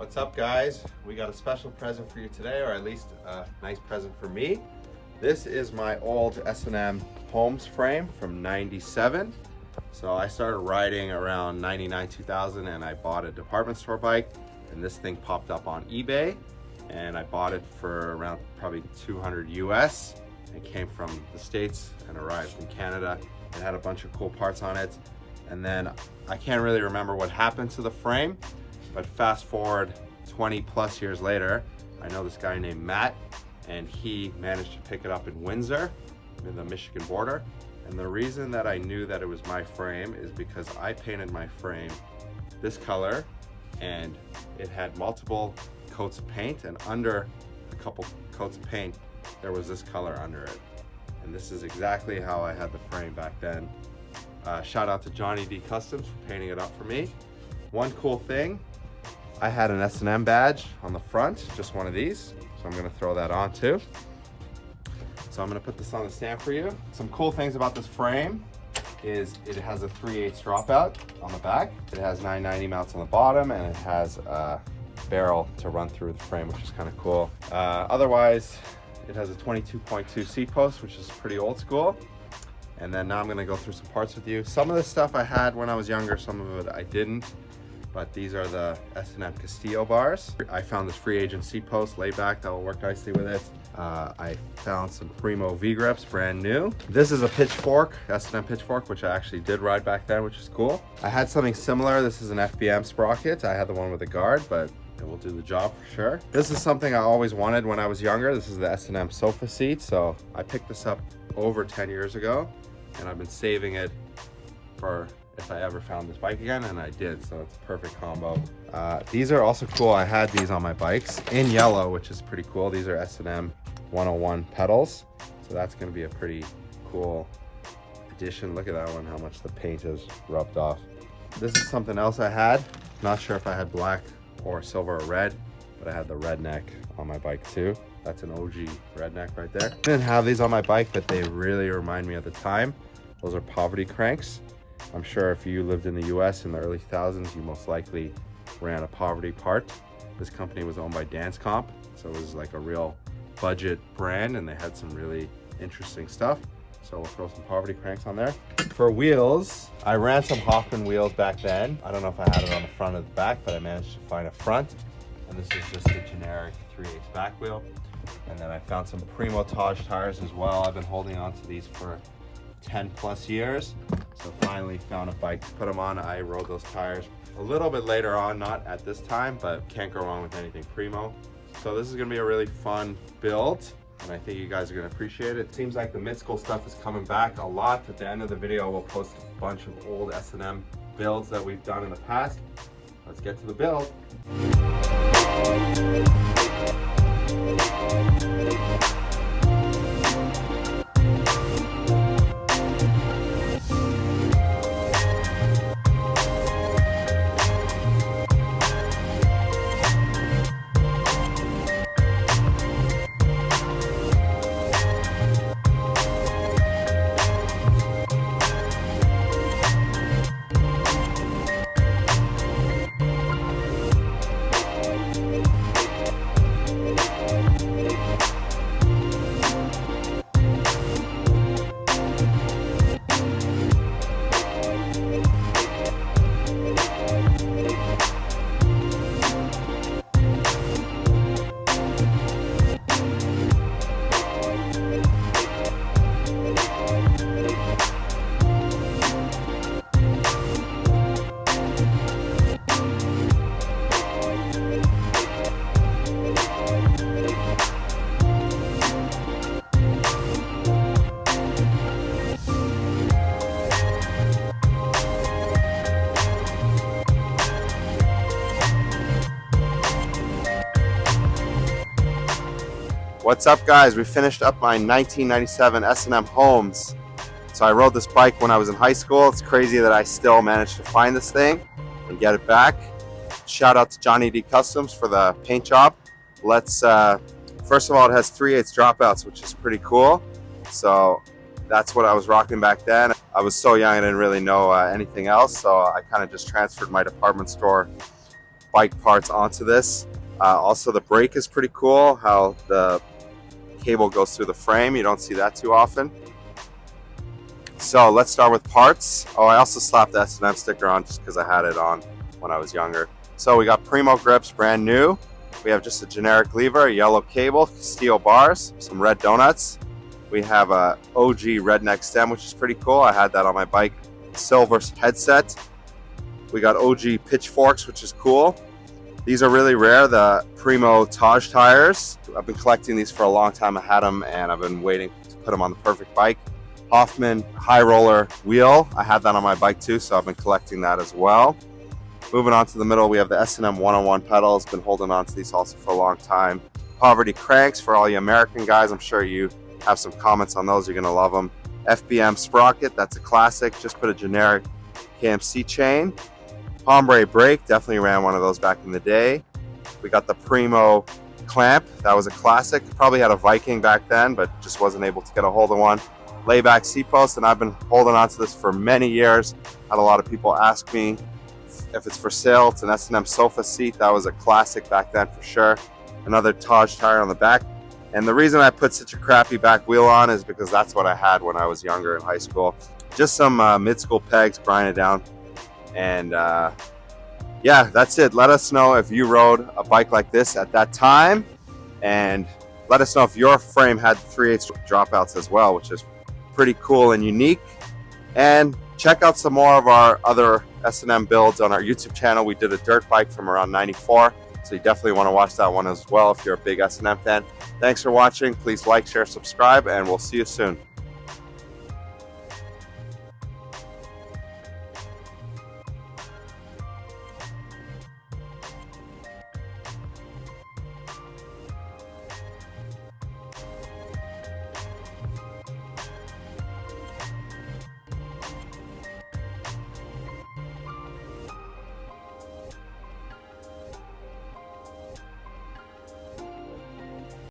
What's up, guys? We got a special present for you today, or at least a nice present for me. This is my old S&M Holmes frame from '97. So I started riding around 99, 2000, and I bought a department store bike, and this thing popped up on eBay, and I bought it for around probably 200 US. It came from the States and arrived from Canada. It had a bunch of cool parts on it. And then I can't really remember what happened to the frame, but fast forward 20 plus years later, I know this guy named Matt, and he managed to pick it up in Windsor, in the Michigan border. And the reason that I knew that it was my frame is because I painted my frame this color, and it had multiple coats of paint, and under a couple coats of paint, there was this color under it. And this is exactly how I had the frame back then. Shout out to Johnny D Customs for painting it up for me. One cool thing, I had an S&M badge on the front, just one of these. So I'm gonna throw that on too. So I'm gonna put this on the stand for you. Some cool things about this frame is it has a 3/8 dropout on the back. It has 990 mounts on the bottom, and it has a barrel to run through the frame, which is kind of cool. Otherwise, it has a 22.2 seat post, which is pretty old school. And then now I'm gonna go through some parts with you. Some of the stuff I had when I was younger, some of it I didn't. But these are the S&M Castillo bars. I found this free agent seat post laid back that will work nicely with it. I found some Primo V-grips, brand new. This is a pitchfork, S&M pitchfork, which I actually did ride back then, which is cool. I had something similar. This is an FBM sprocket. I had the one with the guard, but it will do the job for sure. This is something I always wanted when I was younger. This is the S&M sofa seat. So I picked this up over 10 years ago, and I've been saving it for if I ever found this bike again, and I did, so it's a perfect combo. These are also cool. I had these on my bikes in yellow, which is pretty cool. These are S&M 101 pedals, so that's gonna be a pretty cool addition. Look at that one, how much the paint is rubbed off. This is something else I had. Not sure if I had black or silver or red, but I had the redneck on my bike too. That's an OG redneck right there. I didn't have these on my bike, but they really remind me of the time. Those are poverty cranks. I'm sure if you lived in the US in the early 2000s, you most likely ran a poverty part. This company was owned by Dance Comp, so it was like a real budget brand, and they had some really interesting stuff. So we'll throw some poverty cranks on there. For wheels, I ran some Hoffman wheels back then. I don't know if I had it on the front or the back, but I managed to find a front. And this is just a generic 3/8 back wheel. And then I found some Primo Taj tires as well. I've been holding on to these for 10 plus years. So finally found a bike to put them on. I rode those tires a little bit later on, not at this time, but can't go wrong with anything Primo. So this is gonna be a really fun build, and I think you guys are gonna appreciate it. It seems like the mid-school stuff is coming back a lot. At the end of the video, we'll post a bunch of old S&M builds that we've done in the past. Let's get to the build. What's up, guys? We finished up my 1997 S&M Holmes. So I rode this bike when I was in high school. It's crazy that I still managed to find this thing and get it back. Shout out to Johnny D Customs for the paint job. Let's, first of all, it has 3/8 dropouts, which is pretty cool. So that's what I was rocking back then. I was so young, I didn't really know anything else. So I kind of just transferred my department store bike parts onto this. Also, the brake is pretty cool, how the cable goes through the frame. You don't see that too often. So let's start with parts. Oh, I also slapped the S&M sticker on just because I had it on when I was younger. So we got Primo grips, brand new. We have just a generic lever, a yellow cable, steel bars, some red donuts. We have a OG redneck stem, which is pretty cool. I had that on my bike. Silver headset. We got OG pitchforks, which is cool. These are really rare, the Primo Taj tires. I've been collecting these for a long time. I had them and I've been waiting to put them on the perfect bike. Hoffman high roller wheel. I had that on my bike too, so I've been collecting that as well. Moving on to the middle, we have the S&M 101 pedals. Been holding on to these also for a long time. Poverty cranks for all you American guys. I'm sure you have some comments on those. You're going to love them. FBM sprocket, that's a classic. Just put a generic KMC chain. Hombre brake, definitely ran one of those back in the day. We got the Primo clamp. That was a classic. Probably had a Viking back then, but just wasn't able to get a hold of one. Layback seat post, and I've been holding on to this for many years. Had a lot of people ask me if it's for sale. It's an S&M sofa seat. That was a classic back then for sure. Another Taj tire on the back. And the reason I put such a crappy back wheel on is because that's what I had when I was younger in high school. Just some mid-school pegs, grind it down. And yeah, that's it. Let us know if you rode a bike like this at that time. And let us know if your frame had 3/8 dropouts as well, which is pretty cool and unique. And check out some more of our other S&M builds on our YouTube channel. We did a dirt bike from around 94, so you definitely want to watch that one as well if you're a big S&M fan. Thanks for watching. Please like, share, subscribe, and we'll see you soon.